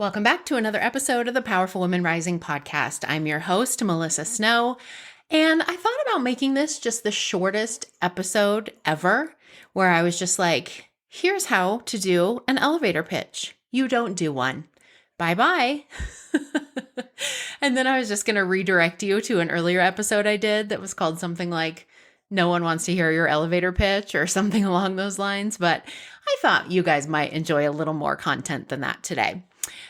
Welcome back to another episode of the Powerful Women Rising podcast. I'm your host, Melissa Snow, and I thought about making this just the shortest episode ever, where I was just like, here's how to do an elevator pitch. You don't do one. Bye-bye. And then I was just going to redirect you to an earlier episode I did that was called something like, no one wants to hear your elevator pitch or something along those lines, but I thought you guys might enjoy a little more content than that today.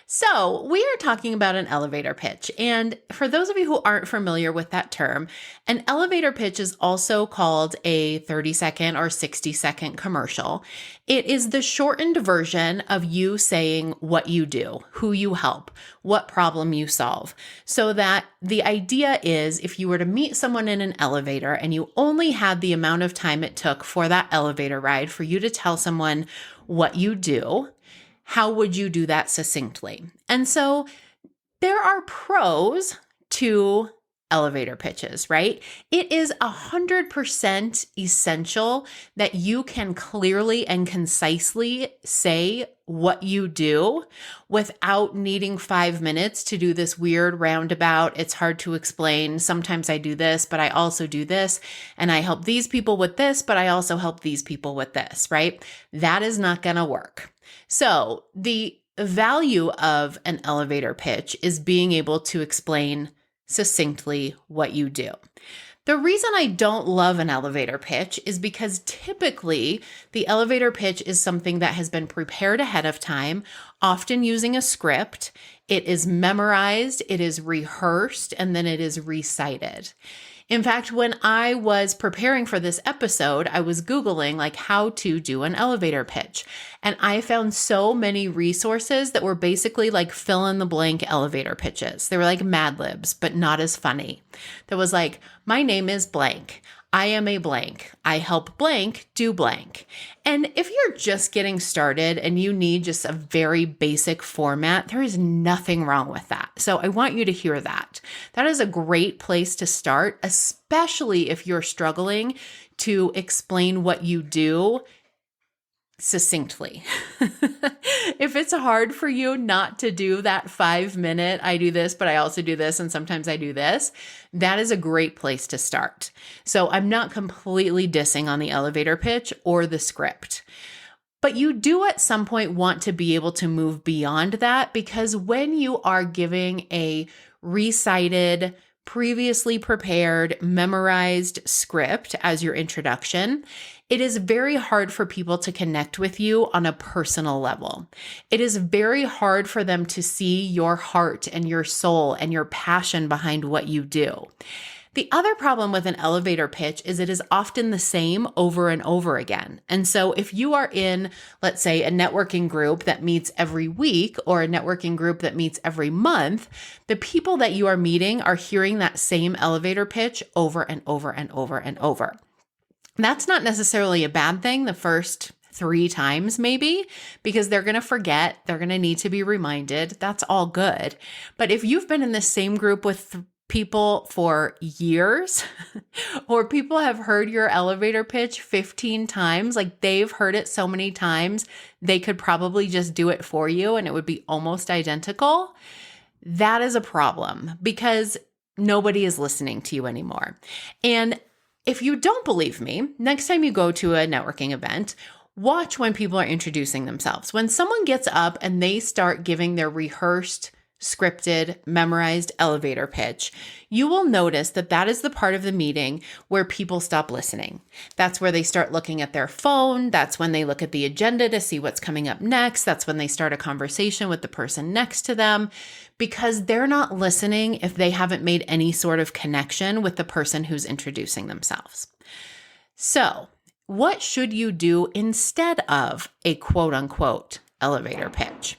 So we are talking about an elevator pitch. And for those of you who aren't familiar with that term, an elevator pitch is also called a 30-second or 60-second commercial. It is the shortened version of you saying what you do, who you help, what problem you solve. So that the idea is if you were to meet someone in an elevator and you only had the amount of time it took for that elevator ride for you to tell someone what you do, how would you do that succinctly? And so there are pros to elevator pitches, right? It is 100% essential that you can clearly and concisely say what you do without needing 5 minutes to do this weird roundabout. It's hard to explain. Sometimes I do this, but I also do this. And I help these people with this, but I also help these people with this, right? That is not going to work. So the value of an elevator pitch is being able to explain succinctly what you do. The reason I don't love an elevator pitch is because typically the elevator pitch is something that has been prepared ahead of time, often using a script. It is memorized, it is rehearsed, and then it is recited. In fact, when I was preparing for this episode, I was Googling like how to do an elevator pitch. And I found so many resources that were basically like fill in the blank elevator pitches. They were like Mad Libs, but not as funny. There was like, my name is blank. I am a blank. I help blank do blank. And if you're just getting started and you need just a very basic format, there is nothing wrong with that. So I want you to hear that. That is a great place to start, especially if you're struggling to explain what you do succinctly. If it's hard for you not to do that 5-minute, I do this, but I also do this, and sometimes I do this, that is a great place to start. So I'm not completely dissing on the elevator pitch or the script. But you do at some point want to be able to move beyond that, because when you are giving a recited, previously prepared, memorized script as your introduction, it is very hard for people to connect with you on a personal level. It is very hard for them to see your heart and your soul and your passion behind what you do. The other problem with an elevator pitch is it is often the same over and over again. And so if you are in, let's say, a networking group that meets every week or a networking group that meets every month, the people that you are meeting are hearing that same elevator pitch over and over and over and over. That's not necessarily a bad thing the first 3 times maybe, because they're going to forget, they're going to need to be reminded. That's all good. But if you've been in the same group with people for years, or people have heard your elevator pitch 15 times, like they've heard it so many times, they could probably just do it for you and it would be almost identical. That is a problem because nobody is listening to you anymore. And if you don't believe me, next time you go to a networking event, watch when people are introducing themselves. When someone gets up and they start giving their rehearsed, scripted, memorized elevator pitch, you will notice that that is the part of the meeting where people stop listening. That's where they start looking at their phone. That's when they look at the agenda to see what's coming up next. That's when they start a conversation with the person next to them, because they're not listening if they haven't made any sort of connection with the person who's introducing themselves. So, what should you do instead of a quote unquote elevator pitch?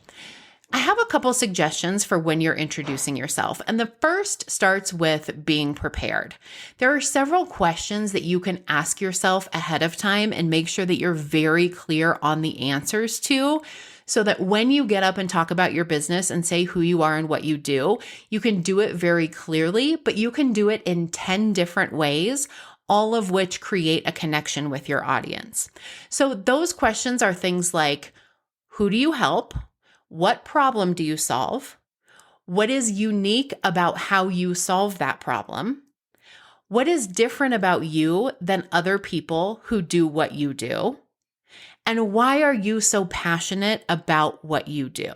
I have a couple suggestions for when you're introducing yourself. And the first starts with being prepared. There are several questions that you can ask yourself ahead of time and make sure that you're very clear on the answers to, so that when you get up and talk about your business and say who you are and what you do, you can do it very clearly, but you can do it in 10 different ways, all of which create a connection with your audience. So those questions are things like, who do you help? What problem do you solve? What is unique about how you solve that problem? What is different about you than other people who do what you do? And why are you so passionate about what you do?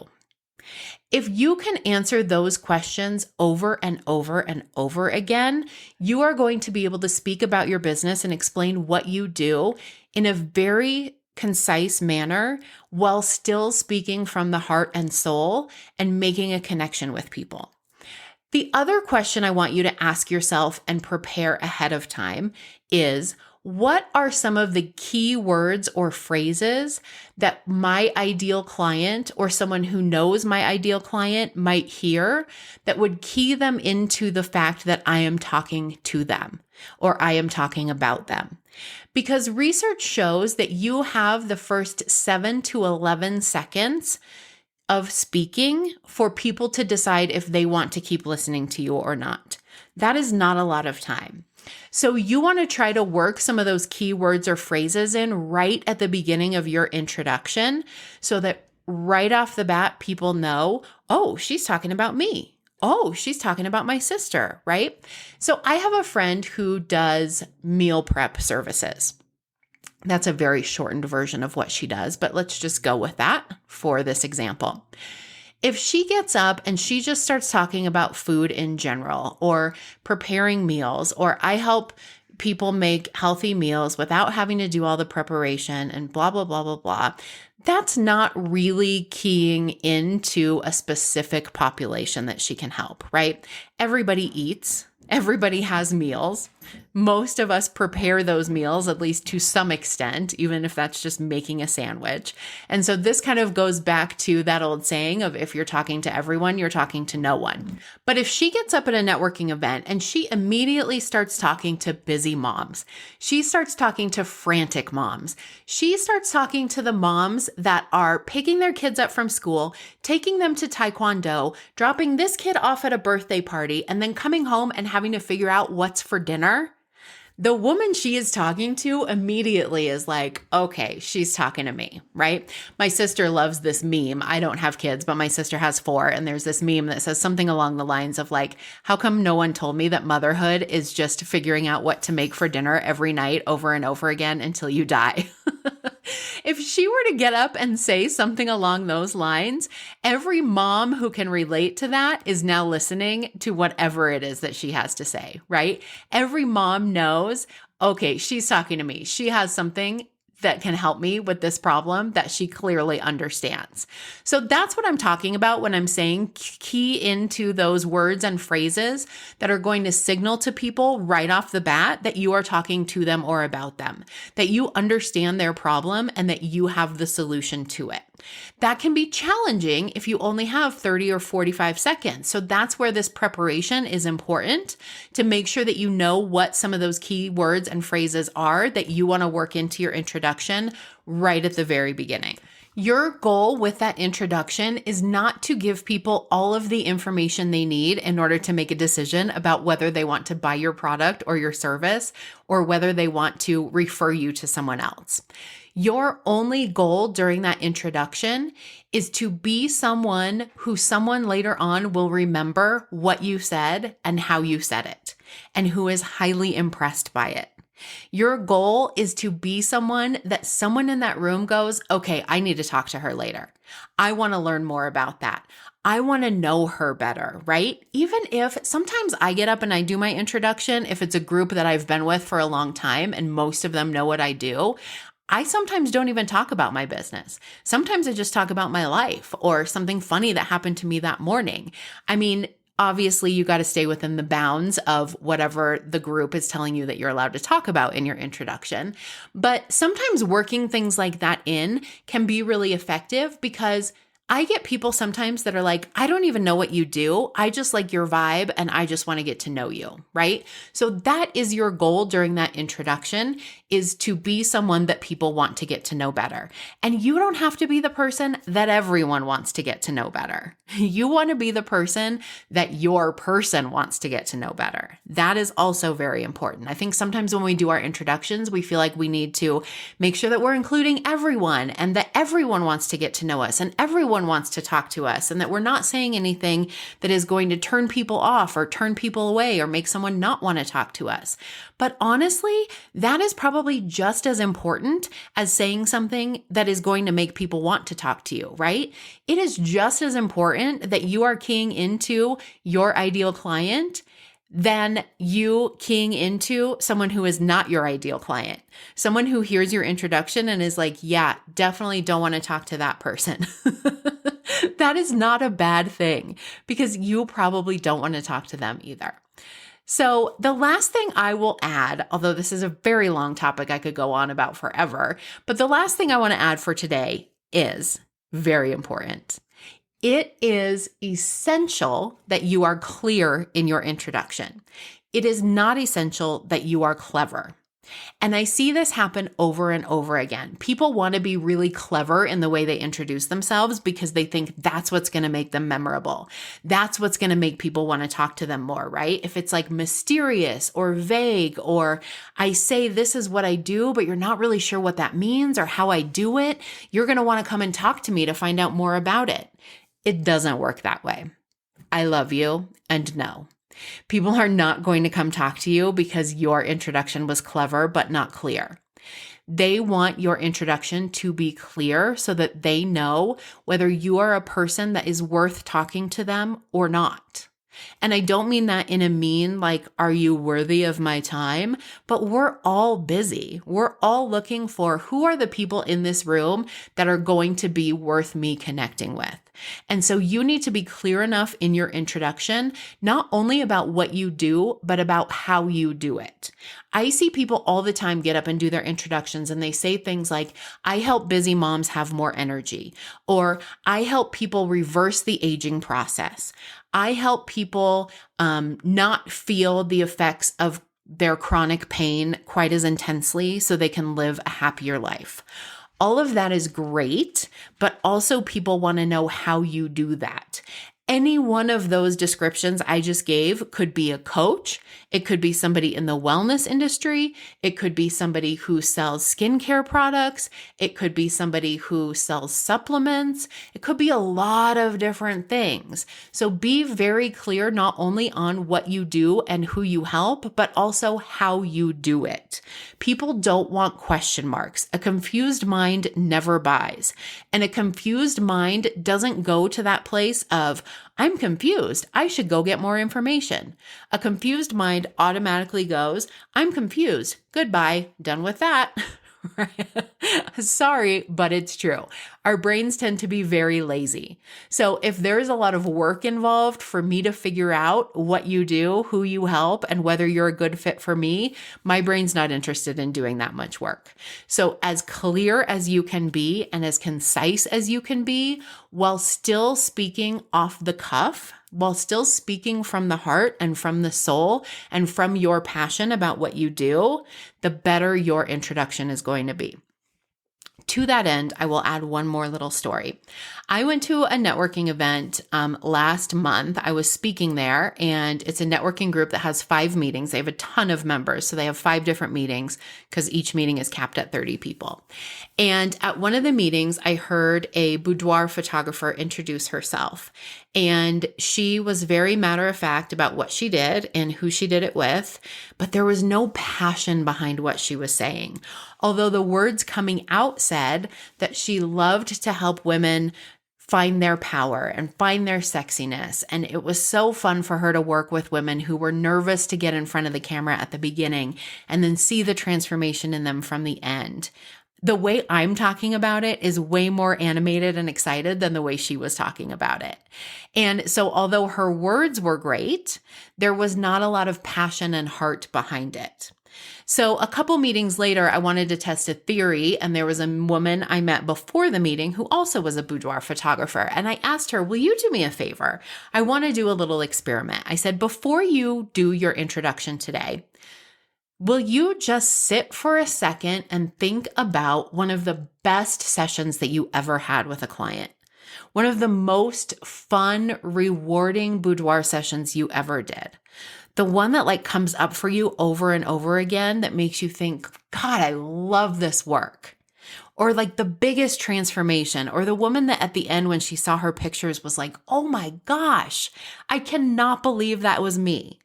If you can answer those questions over and over and over again, you are going to be able to speak about your business and explain what you do in a very concise manner while still speaking from the heart and soul and making a connection with people. The other question I want you to ask yourself and prepare ahead of time is, what are some of the key words or phrases that my ideal client or someone who knows my ideal client might hear that would key them into the fact that I am talking to them or I am talking about them? Because research shows that you have the first 7 to 11 seconds of speaking for people to decide if they want to keep listening to you or not. That is not a lot of time. So you want to try to work some of those keywords or phrases in right at the beginning of your introduction so that right off the bat, people know, oh, she's talking about me. Oh, she's talking about my sister, right? So I have a friend who does meal prep services. That's a very shortened version of what she does, but let's just go with that for this example. If she gets up and she just starts talking about food in general or preparing meals, or I help people make healthy meals without having to do all the preparation and blah, blah, blah, blah, blah, that's not really keying into a specific population that she can help, right? Everybody eats. Everybody has meals. Most of us prepare those meals, at least to some extent, even if that's just making a sandwich. And so this kind of goes back to that old saying of if you're talking to everyone, you're talking to no one. But if she gets up at a networking event and she immediately starts talking to busy moms, she starts talking to frantic moms, she starts talking to the moms that are picking their kids up from school, taking them to Taekwondo, dropping this kid off at a birthday party, and then coming home and having to figure out what's for dinner, the woman she is talking to immediately is like, okay, she's talking to me, right? My sister loves this meme. I don't have kids, but my sister has 4. And there's this meme that says something along the lines of like, how come no one told me that motherhood is just figuring out what to make for dinner every night over and over again until you die? If she were to get up and say something along those lines, every mom who can relate to that is now listening to whatever it is that she has to say, right? Every mom knows, okay, she's talking to me. She has something that can help me with this problem that she clearly understands. So that's what I'm talking about when I'm saying key into those words and phrases that are going to signal to people right off the bat that you are talking to them or about them, that you understand their problem and that you have the solution to it. That can be challenging if you only have 30 or 45 seconds. So that's where this preparation is important, to make sure that you know what some of those key words and phrases are that you want to work into your introduction right at the very beginning. Your goal with that introduction is not to give people all of the information they need in order to make a decision about whether they want to buy your product or your service, or whether they want to refer you to someone else. Your only goal during that introduction is to be someone who someone later on will remember what you said and how you said it, and who is highly impressed by it. Your goal is to be someone that someone in that room goes, okay, I need to talk to her later. I want to learn more about that. I want to know her better, right? Even if sometimes I get up and I do my introduction, if it's a group that I've been with for a long time and most of them know what I do, I sometimes don't even talk about my business. Sometimes I just talk about my life or something funny that happened to me that morning. I mean, obviously, you got to stay within the bounds of whatever the group is telling you that you're allowed to talk about in your introduction. But sometimes working things like that in can be really effective, because I get people sometimes that are like, I don't even know what you do. I just like your vibe and I just want to get to know you, right? So that is your goal during that introduction, is to be someone that people want to get to know better. And you don't have to be the person that everyone wants to get to know better. You want to be the person that your person wants to get to know better. That is also very important. I think sometimes when we do our introductions, we feel like we need to make sure that we're including everyone and that everyone wants to get to know us and everyone everyone wants to talk to us and that we're not saying anything that is going to turn people off or turn people away or make someone not want to talk to us. But honestly, that is probably just as important as saying something that is going to make people want to talk to you, right? It is just as important that you are keying into your ideal client than you keying into someone who is not your ideal client. Someone who hears your introduction and is like, yeah, definitely don't want to talk to that person. That is not a bad thing because you probably don't want to talk to them either. So the last thing I will add, although this is a very long topic I could go on about forever, but the last thing I want to add for today is very important. It is essential that you are clear in your introduction. It is not essential that you are clever. And I see this happen over and over again. People want to be really clever in the way they introduce themselves because they think that's what's going to make them memorable. That's what's going to make people want to talk to them more, right? If it's like mysterious or vague, or I say this is what I do, but you're not really sure what that means or how I do it, you're going to want to come and talk to me to find out more about it. It doesn't work that way. I love you, and no. People are not going to come talk to you because your introduction was clever but not clear. They want your introduction to be clear so that they know whether you are a person that is worth talking to them or not. And I don't mean that in a mean, like, are you worthy of my time? But we're all busy. We're all looking for who are the people in this room that are going to be worth me connecting with. And so you need to be clear enough in your introduction, not only about what you do, but about how you do it. I see people all the time get up and do their introductions and they say things like, I help busy moms have more energy, or I help people reverse the aging process. I help people not feel the effects of their chronic pain quite as intensely so they can live a happier life. All of that is great, but also people want to know how you do that. Any one of those descriptions I just gave could be a coach. It could be somebody in the wellness industry. It could be somebody who sells skincare products. It could be somebody who sells supplements. It could be a lot of different things. So be very clear not only on what you do and who you help, but also how you do it. People don't want question marks. A confused mind never buys. And a confused mind doesn't go to that place of, I'm confused. I should go get more information. A confused mind automatically goes, I'm confused. Goodbye. Done with that. Sorry, but it's true. Our brains tend to be very lazy. So if there's a lot of work involved for me to figure out what you do, who you help, and whether you're a good fit for me, my brain's not interested in doing that much work. So as clear as you can be and as concise as you can be, while still speaking off the cuff, while still speaking from the heart and from the soul and from your passion about what you do, the better your introduction is going to be. To that end, I will add one more little story. I went to a networking event last month. I was speaking there, and it's a networking group that has 5 meetings. They have a ton of members, so they have 5 different meetings because each meeting is capped at 30 people. And at one of the meetings, I heard a boudoir photographer introduce herself. And she was very matter of fact about what she did and who she did it with, but there was no passion behind what she was saying. Although the words coming out said that she loved to help women find their power and find their sexiness. And it was so fun for her to work with women who were nervous to get in front of the camera at the beginning and then see the transformation in them from the end. The way I'm talking about it is way more animated and excited than the way she was talking about it. And so although her words were great, there was not a lot of passion and heart behind it. So a couple meetings later, I wanted to test a theory, and there was a woman I met before the meeting who also was a boudoir photographer. And I asked her, will you do me a favor? I want to do a little experiment. I said, before you do your introduction today, will you just sit for a second and think about one of the best sessions that you ever had with a client? One of the most fun, rewarding boudoir sessions you ever did. The one that comes up for you over and over again that makes you think, God, I love this work. or like the biggest transformation, or the woman that at the end when she saw her pictures was like, oh my gosh, I cannot believe that was me.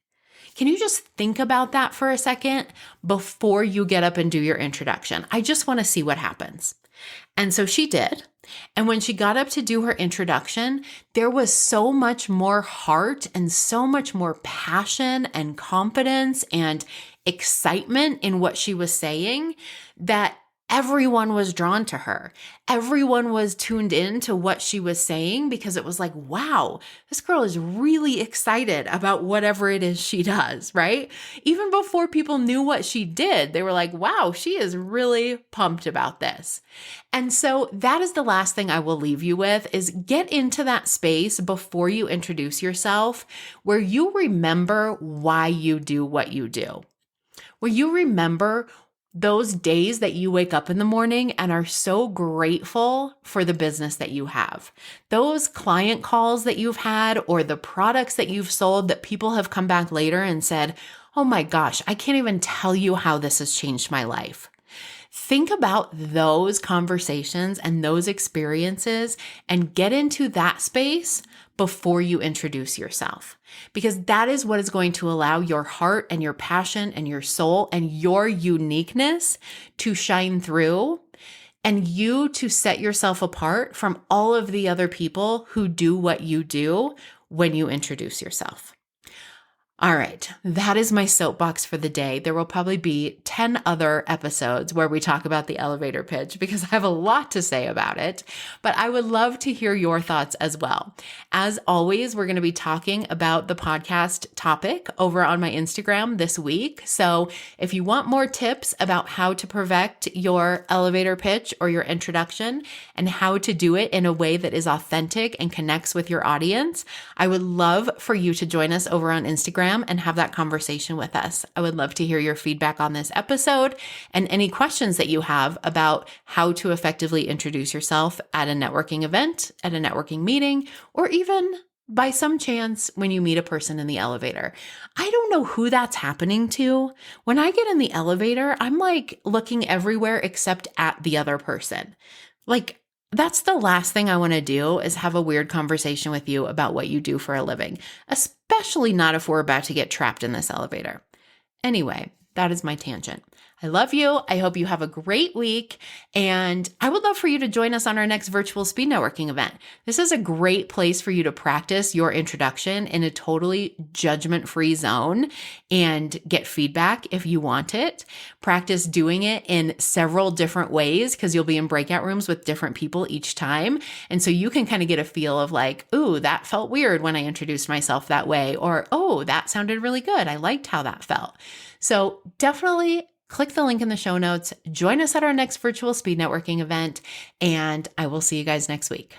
Can you just think about that for a second before you get up and do your introduction? I just want to see what happens. And so she did. And when she got up to do her introduction, there was so much more heart and so much more passion and confidence and excitement in what she was saying that everyone was drawn to her. Everyone was tuned in to what she was saying because it was like, wow, this girl is really excited about whatever it is she does, right? Even before people knew what she did, they were like, wow, she is really pumped about this. And so that is the last thing I will leave you with is get into that space before you introduce yourself where you remember why you do what you do. Where you remember those days that you wake up in the morning and are so grateful for the business that you have. Those client calls that you've had or the products that you've sold that people have come back later and said, oh my gosh, I can't even tell you how this has changed my life. Think about those conversations and those experiences and get into that space before you introduce yourself, because that is what is going to allow your heart and your passion and your soul and your uniqueness to shine through and you to set yourself apart from all of the other people who do what you do when you introduce yourself. All right, that is my soapbox for the day. There will probably be 10 other episodes where we talk about the elevator pitch because I have a lot to say about it, but I would love to hear your thoughts as well. As always, we're going to be talking about the podcast topic over on my Instagram this week. So if you want more tips about how to perfect your elevator pitch or your introduction and how to do it in a way that is authentic and connects with your audience, I would love for you to join us over on Instagram and have that conversation with us. I would love to hear your feedback on this episode and any questions that you have about how to effectively introduce yourself at a networking event, at a networking meeting, or even by some chance when you meet a person in the elevator. I don't know who that's happening to. When I get in the elevator, I'm like looking everywhere except at the other person. Like, that's the last thing I want to do is have a weird conversation with you about what you do for a living, especially not if we're about to get trapped in this elevator. Anyway, that is my tangent. I love you. I hope you have a great week. And I would love for you to join us on our next virtual speed networking event. This is a great place for you to practice your introduction in a totally judgment-free zone and get feedback if you want it. Practice doing it in several different ways because you'll be in breakout rooms with different people each time. And so you can kind of get a feel of like, ooh, that felt weird when I introduced myself that way. Or, oh, that sounded really good. I liked how that felt. So definitely click the link in the show notes, join us at our next virtual speed networking event, and I will see you guys next week.